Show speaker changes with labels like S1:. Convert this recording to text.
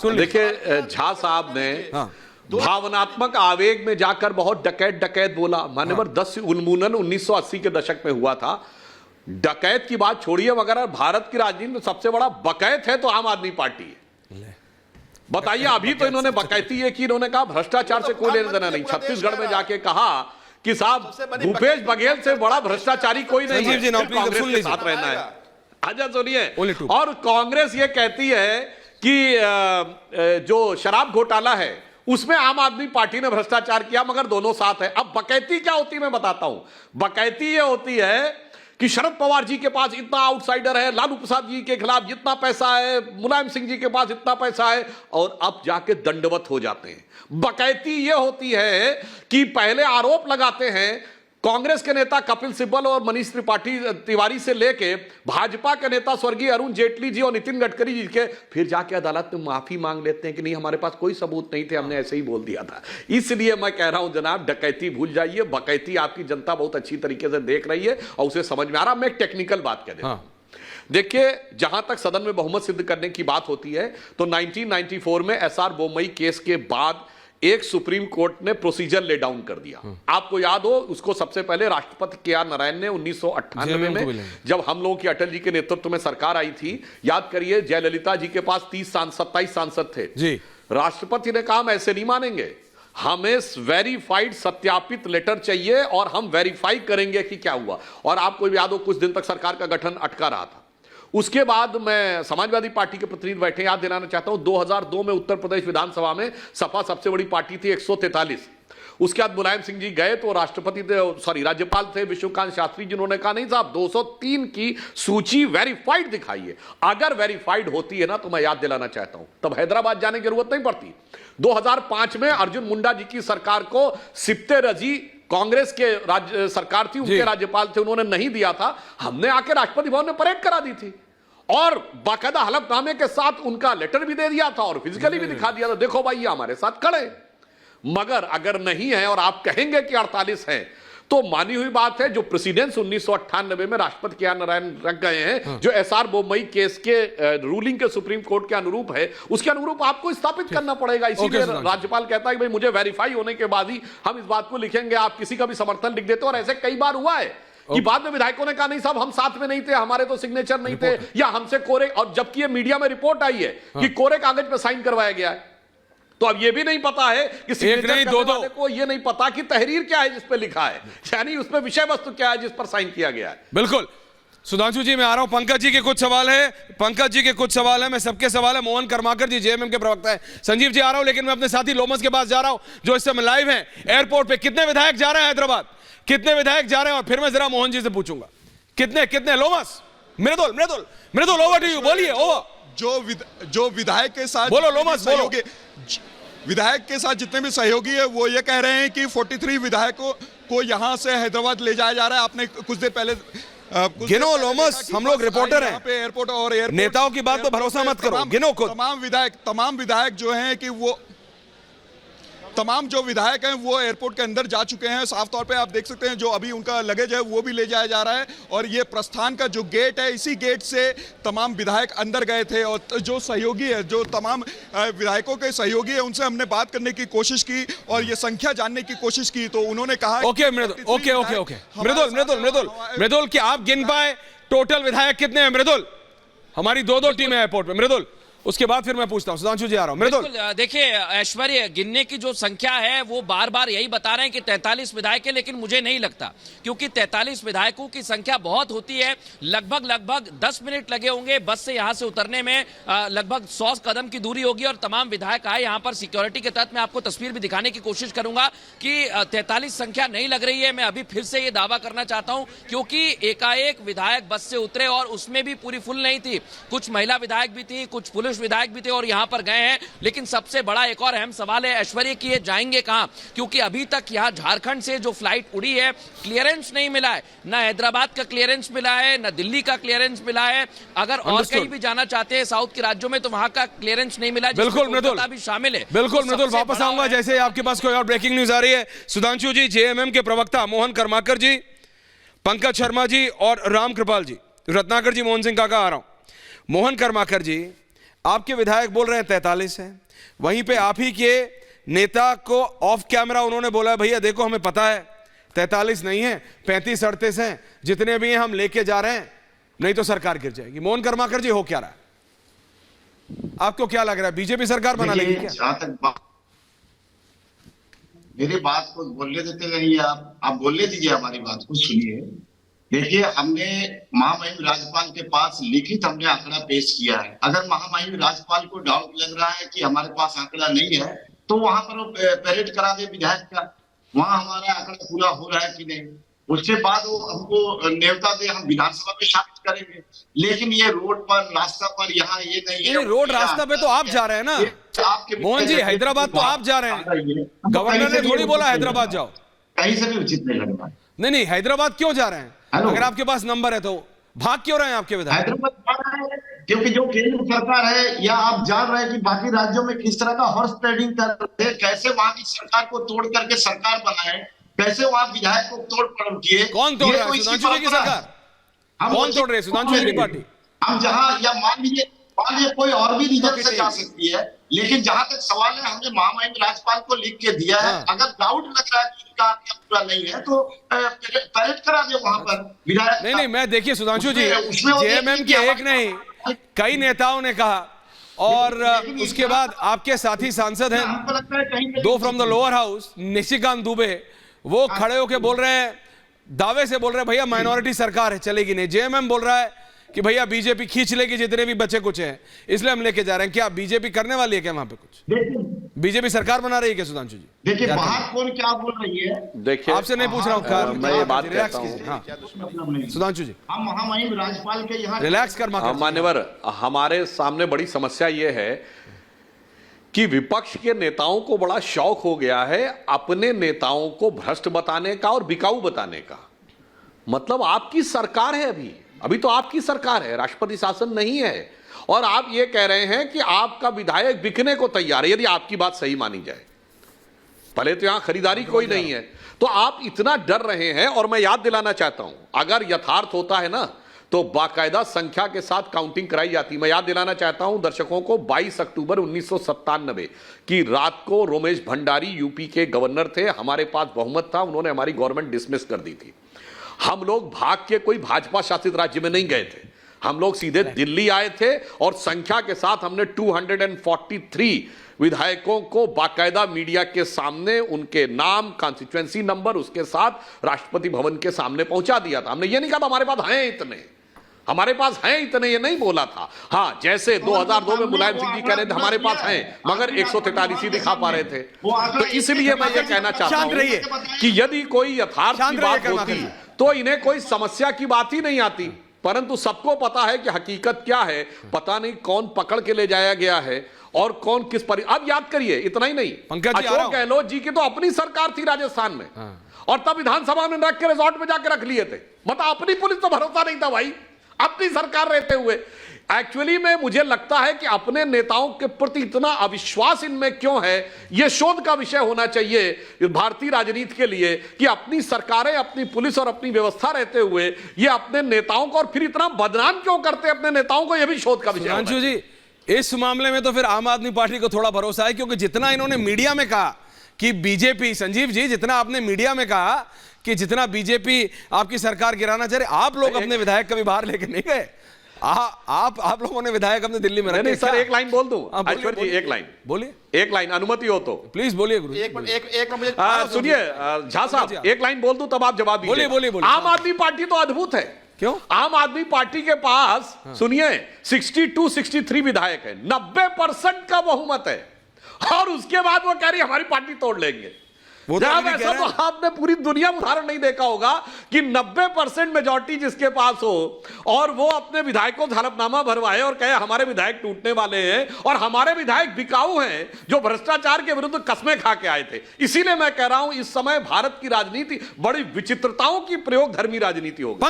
S1: देखिए झा साहब ने भावनात्मक आवेग में जाकर बहुत डकैत बोला। मान्यवर 10 उन्मूलन 1980 के दशक में हुआ था। डकैत की बात छोड़िए, मगर भारत की राजनीति में सबसे बड़ा बकैत है तो आम आदमी पार्टी है। बताइए, अभी तो इन्होंने बकैती ये की, इन्होंने कहा भ्रष्टाचार से कोई लेना देना नहीं। छत्तीसगढ़ में जाके कहा कि साहब भूपेश बघेल से बड़ा भ्रष्टाचारी कोई नहीं है, कांग्रेस के साथ रहना है। अच्छा सुनिए, और कांग्रेस ये कहती है कि जो शराब घोटाला है उसमें आम आदमी पार्टी ने भ्रष्टाचार किया, मगर दोनों साथ है। अब बकैती क्या होती है मैं बताता हूं। बकैती ये होती है कि शरद पवार जी के पास इतना आउटसाइडर है, लालू प्रसाद जी के खिलाफ जितना पैसा है, मुलायम सिंह जी के पास इतना पैसा है, और अब जाके दंडवत हो जाते हैं। बकैती ये होती है कि पहले आरोप लगाते हैं कांग्रेस के नेता कपिल सिब्बल और मनीष तिवारी से लेके भाजपा के नेता स्वर्गीय अरुण जेटली जी और नितिन गडकरी जी के, फिर जाके अदालत में माफी मांग लेते हैं कि नहीं हमारे पास कोई सबूत नहीं थे, हमने ऐसे ही बोल दिया था। इसलिए मैं कह रहा हूं जनाब, डकैती भूल जाइए। बकैती आपकी जनता बहुत अच्छी तरीके से देख रही है और उसे समझ में आ रहा। मैं एक टेक्निकल बात कह देता हूं। देखिए, जहां तक सदन में बहुमत सिद्ध करने की बात होती है तो 1994 में एसआर बोमई केस के बाद एक सुप्रीम कोर्ट ने प्रोसीजर ले डाउन कर दिया। आपको याद हो, उसको सबसे पहले राष्ट्रपति के.आर. नारायण ने 1998 में जब हम लोगों की अटल जी के नेतृत्व में सरकार आई थी, याद करिए जयललिता जी के पास 27 सांसद थे जी। राष्ट्रपति ने कहा हम ऐसे नहीं मानेंगे, हमें वेरीफाइड सत्यापित लेटर चाहिए और हम वेरीफाई करेंगे कि क्या हुआ। और आपको याद हो, कुछ दिन तक सरकार का गठन अटका रहा था। उसके बाद मैं समाजवादी पार्टी के प्रतिनिधि बैठे, याद दिलाना चाहता हूं 2002 में उत्तर प्रदेश विधानसभा में सपा सबसे बड़ी पार्टी थी 143। उसके बाद मुलायम सिंह जी गए तो राष्ट्रपति थे, राज्यपाल थे विष्णुकांत शास्त्री, जिन्होंने कहा नहीं साहब 203 की सूची वेरीफाइड दिखाइए। अगर वेरीफाइड होती है ना, तो मैं याद दिलाना चाहता हूं तब हैदराबाद जाने की जरूरत नहीं पड़ती। 2005 में अर्जुन मुंडा जी की सरकार को सिप्ते रजी, कांग्रेस के राज्य सरकार थी, उनके राज्यपाल थे, उन्होंने नहीं दिया था। हमने आके राष्ट्रपति भवन में परेड करा दी थी और बाकायदा हलफनामे के साथ उनका लेटर भी दे दिया था और फिजिकली भी दिखा दिया था, देखो भाई ये हमारे साथ खड़े। मगर अगर नहीं है और आप कहेंगे कि 48 है, तो मानी हुई बात है जो प्रेसिडेंस 1998 में राष्ट्रपति के.आर. नारायण रख गए हैं, जो एसआर बोमई केस के रूलिंग के सुप्रीम कोर्ट के अनुरूप है, उसके अनुरूप आपको स्थापित करना पड़ेगा। इसीलिए राज्यपाल कहता है कि भाई मुझे वेरीफाई होने के बाद ही हम इस बात को लिखेंगे। आप किसी का भी समर्थन लिख देते हो, और ऐसे कई बार हुआ है कि बाद में विधायकों ने कहा नहीं साहब हम साथ में नहीं थे, हमारे तो सिग्नेचर नहीं थे, या हमसे कोरे, और जबकि ये मीडिया में रिपोर्ट आई है कि कोरे कागज पे साइन करवाया गया है। तो अब ये भी नहीं पता है कि सिग्नेचर करने वाले को ये नहीं पता कि तहरीर क्या है जिस पे लिखा है, यानी उसमें विषय वस्तु क्या है जिस पर साइन किया गया है।
S2: बिल्कुल सुधांशु जी, मैं आ रहा हूं। पंकज जी के कुछ सवाल है, पंकज जी के कुछ सवाल है, मैं सबके सवाल है। मोहन कर्माकर जी जेएमएम के प्रवक्ता है। संजीव जी आ रहा हूं, लेकिन मैं अपने साथी लोमस के पास जा रहा हूं जो इस समय लाइव हैं एयरपोर्ट पे। कितने विधायक जा रहे हैं हैदराबाद, कितने विधायक जा रहे हैं? और फिर मैं जरा मोहन जी से पूछूंगा कितने लोमस, मृदुल ओवर टू यू, बोलिए। ओवर
S3: जो विधायक के साथ
S2: बोलो लोमस, बोलो।
S3: विधायक के साथ जितने भी सहयोगी है वो ये कह रहे हैं कि 43 विधायकों को यहां से हैदराबाद ले जाया जा रहा है। आपने कुछ देर पहले
S2: गिनो लोमस, हम लोग रिपोर्टर हैं,
S3: एयरपोर्ट और एयरपोर्ट
S2: नेताओं की बात पर भरोसा मत करो, गिनो खुद।
S3: तमाम विधायक जो हैं कि वो तमाम जो विधायक हैं वो एयरपोर्ट के अंदर जा चुके हैं। साफ तौर पे आप देख सकते हैं जो अभी उनका लगेज है वो भी ले जाया जा रहा है, और ये प्रस्थान का जो गेट है इसी गेट से तमाम विधायक अंदर गए थे। और जो सहयोगी है, जो तमाम विधायकों के सहयोगी है, उनसे हमने बात करने की कोशिश की और ये संख्या जानने की कोशिश की, तो उन्होंने कहा
S2: ओके मृदुल, क्या आप गिन पाए टोटल विधायक कितने हैं? मृदुल, हमारी दो टीमें एयरपोर्ट पे। मृदुल, उसके बाद फिर मैं पूछता हूं। सुधांशु जी आ रहा हूं। मृदुल,
S4: देखिए ऐश्वर्य, गिनने की जो संख्या है वो बार बार यही बता रहे हैं कि 43 विधायक है, लेकिन मुझे नहीं लगता, क्योंकि 43 विधायकों की संख्या बहुत होती है। लगभग 10 मिनट लगे होंगे बस से यहां से उतरने में, लगभग 100 कदम की दूरी होगी और तमाम विधायक आए यहां पर सिक्योरिटी के तहत। मैं आपको तस्वीर भी दिखाने की कोशिश करूंगा कि 43 संख्या नहीं लग रही है। मैं अभी फिर से ये दावा करना चाहता हूं, क्योंकि एकाएक विधायक बस से उतरे और उसमें भी पूरी फुल नहीं थी, कुछ महिला विधायक भी थी, कुछ पुरुष विधायक भी थे और यहां पर गए हैं। लेकिन सबसे बड़ा एक और अहम सवाल है ऐश्वर्य कि ये जाएंगे कहां, क्योंकि अभी तक यहां झारखंड से जो फ्लाइट उड़ी है क्लियरेंस नहीं मिला है, ना हैदराबाद का क्लियरेंस मिला है, ना दिल्ली का क्लियरेंस मिला है। अगर और कहीं भी जाना चाहते हैं साउथ के राज्यों में तो वहां का क्लियरेंस नहीं मिला,
S2: बिल्कुल मृदुल
S4: भी शामिल है।
S2: बिल्कुल मृदुल, वापस आऊंगा जैसे आपके पास कोई और ब्रेकिंग न्यूज आ रही है। सुधांशु जी, जेएमएम के प्रवक्ता मोहन कर्माकर जी, पंकज शर्मा जी और राम कृपाल जी, रत्नाकर जी, मोहन सिंह काका आ रहा हूं। मोहन कर्माकर जी, आपके विधायक बोल रहे हैं 43 है, वहीं पे आप ही के नेता को ऑफ कैमरा उन्होंने बोला भैया देखो हमें पता है 43 नहीं है 35-38 हैं, जितने भी हैं हम लेके जा रहे हैं, नहीं तो सरकार गिर जाएगी। मोहन कर्माकर जी, हो क्या रहा है? आपको क्या लग रहा है, बीजेपी सरकार बना लेगी क्या?
S5: जहां तक मेरी बात को बोलने देते रहिए, आप बोलने दीजिए, हमारी बात को सुनिए। देखिए, हमने महामहिम राज्यपाल के पास लिखित हमने आंकड़ा पेश किया है। अगर महामहिम राज्यपाल को डाउट लग रहा है कि हमारे पास आंकड़ा नहीं है तो वहां पर वो परेड करा दे विधायक का, वहां हमारा आंकड़ा पूरा हो रहा है कि नहीं, उसके बाद वो हमको न्योता दे, हम विधानसभा में साबित करेंगे। लेकिन ये रोड पर, रास्ता पर, यहाँ ये नहीं है।
S2: रोड रास्ता पे तो आप जा रहे हैं ना मोहन जी, हैदराबाद तो आप जा रहे हैं, गवर्नर ने थोड़ी बोला हैदराबाद जाओ।
S5: कहीं से भी उचित नहीं लग रहा।
S2: नहीं, हैदराबाद क्यों जा रहे हैं? अगर आपके पास नंबर है तो भाग क्यों रहे हैं आपके विधायक?
S5: हैदराबाद जा रहे हैं क्योंकि जो केंद्र सरकार है, या आप जान रहे हैं कि बाकी राज्यों में किस तरह का हॉर्स ट्रेडिंग कर रहे हैं, कैसे वहां की सरकार को तोड़ करके सरकार बनाए, कैसे वहां विधायक को तोड़ पड़ोड़ किए।
S2: कौन तोड़ रहा है? सुधांशु जी की सरकार कौन तोड़ रहे हैं? सुधांशु जी की पार्टी।
S5: हम जहां, या मान लीजिए कोई और भी रीजन से जा सकती है, लेकिन जहां तक सवाल है, हमने महामहिम राज्यपाल को लिख के दिया है। अगर डाउट लग रहा है कि इनका पूरा नहीं है तो परेड करा दे वहां पर विधायक।
S2: नहीं, मैं देखिए सुधांशु जी, जेएमएम के एक नहीं कई नेताओं ने कहा, और उसके बाद आपके साथी सांसद हैं 2 from the lower house, Nishikant Dubey, वो खड़े होके बोल रहे हैं, दावे से बोल रहे हैं भैया माइनॉरिटी सरकार है चलेगी नहीं। जेएमएम बोल रहा है कि भैया बीजेपी खींच लेगी जितने भी बचे कुछ हैं, इसलिए हम लेके जा रहे हैं। क्या बीजेपी करने वाली है क्या वहां पे कुछ? बीजेपी सरकार बना रही है क्या सुधांशु जी?
S5: देखिए, बाहर कौन क्या बोल रही है,
S1: देखिए
S2: आपसे नहीं पूछ रहा हूँ,
S1: मैं ये बात कहता हूँ
S2: सुधांशु जी,
S5: हम महामहिम राज्यपाल के यहाँ
S2: रिलैक्स कर।
S1: मान्यवर, हमारे सामने बड़ी समस्या ये है कि विपक्ष के नेताओं को बड़ा शौक हो गया है अपने नेताओं को भ्रष्ट बताने का और बिकाऊ बताने का। मतलब आपकी सरकार है, अभी तो आपकी सरकार है, राष्ट्रपति शासन नहीं है, और आप ये कह रहे हैं कि आपका विधायक बिकने को तैयार है। यदि आपकी बात सही मानी जाए, पहले तो यहां खरीदारी कोई नहीं है, तो आप इतना डर रहे हैं। और मैं याद दिलाना चाहता हूं, अगर यथार्थ होता है ना तो बाकायदा संख्या के साथ काउंटिंग कराई जाती। मैं याद दिलाना चाहता हूं दर्शकों को, 22 अक्टूबर 1997 की रात को रोमेश भंडारी यूपी के गवर्नर थे, हमारे पास बहुमत था, उन्होंने हमारी गवर्नमेंट डिसमिस कर दी थी। हम लोग भाग के कोई भाजपा शासित राज्य में नहीं गए थे, हम लोग सीधे दिल्ली आए थे, और संख्या के साथ हमने 243 विधायकों को बाकायदा मीडिया के सामने उनके नाम, कॉन्स्टिट्यूएंसी नंबर, उसके साथ राष्ट्रपति भवन के सामने पहुंचा दिया था। हमने ये नहीं कहा हमारे पास हैं इतने, हमारे पास हैं इतने, ये नहीं बोला था। हाँ, जैसे 2002 में मुलायम सिंह जी कह रहे थे हमारे पास हैं, मगर 143 ही दिखा पा रहे थे। तो इसलिए मैं ये कहना चाहता हूं कि यदि कोई यथार्थ की बात होती तो इन्हें कोई समस्या की बात ही नहीं आती, परंतु सबको पता है कि हकीकत क्या है। पता नहीं कौन पकड़ के ले जाया गया है और कौन किस पर। अब याद करिए, इतना ही नहीं, अशोक गहलोत जी की तो अपनी सरकार थी राजस्थान में, और तब विधानसभा में रख के रिजॉर्ट में जाकर रख लिए थे। मतलब अपनी पुलिस तो भरोसा नहीं था भाई, अपनी सरकार रहते हुए। एक्चुअली में मुझे लगता है कि अपने नेताओं के प्रति इतना अविश्वास इनमें क्यों है, यह शोध का विषय होना चाहिए भारतीय राजनीति के लिए, कि अपनी सरकारें, अपनी पुलिस और अपनी व्यवस्था रहते हुए ये अपने नेताओं को, और फिर इतना बदनाम क्यों करते हैं अपने नेताओं को, यह भी शोध का विषय होना चाहिए।
S2: जी, इस मामले में तो फिर आम आदमी पार्टी को थोड़ा भरोसा है, क्योंकि जितना इन्होंने मीडिया में कहा कि बीजेपी, संजीव जी, जितना आपने मीडिया में कहा कि जितना बीजेपी आपकी सरकार गिराना चाह रही, आप लोग अपने विधायक कभी बाहर लेके नहीं गए। आप लोगों ने विधायक अपने दिल्ली में रखे।
S1: नहीं सर, एक लाइन बोल दूं ऐश्वर्य जी, एक लाइन
S2: बोलिए,
S1: एक लाइन अनुमति हो तो प्लीज
S2: बोलिए गुरु।
S1: सुनिए झा साहब, एक लाइन बोल दूं तब आप जवाब दीजिए।
S2: बोलिए।
S1: आम आदमी पार्टी तो अद्भुत है।
S2: क्यों?
S1: आम आदमी पार्टी के पास सुनिए 62-63 विधायक है, 90% का बहुमत है, और उसके बाद वो कह रही हमारी पार्टी तोड़ लेंगे। ऐसा तो आपने पूरी दुनिया में उदाहरण नहीं देखा होगा कि 90% मेजॉरिटी जिसके पास हो और वो अपने विधायकों को हलफनामा भरवाए और कहे हमारे विधायक टूटने वाले हैं और हमारे विधायक बिकाऊ हैं जो भ्रष्टाचार के विरुद्ध कस्में खा के आए थे। इसीलिए मैं कह रहा हूं इस समय भारत की राजनीति बड़ी विचित्रताओं की प्रयोग धर्मी राजनीति होगी।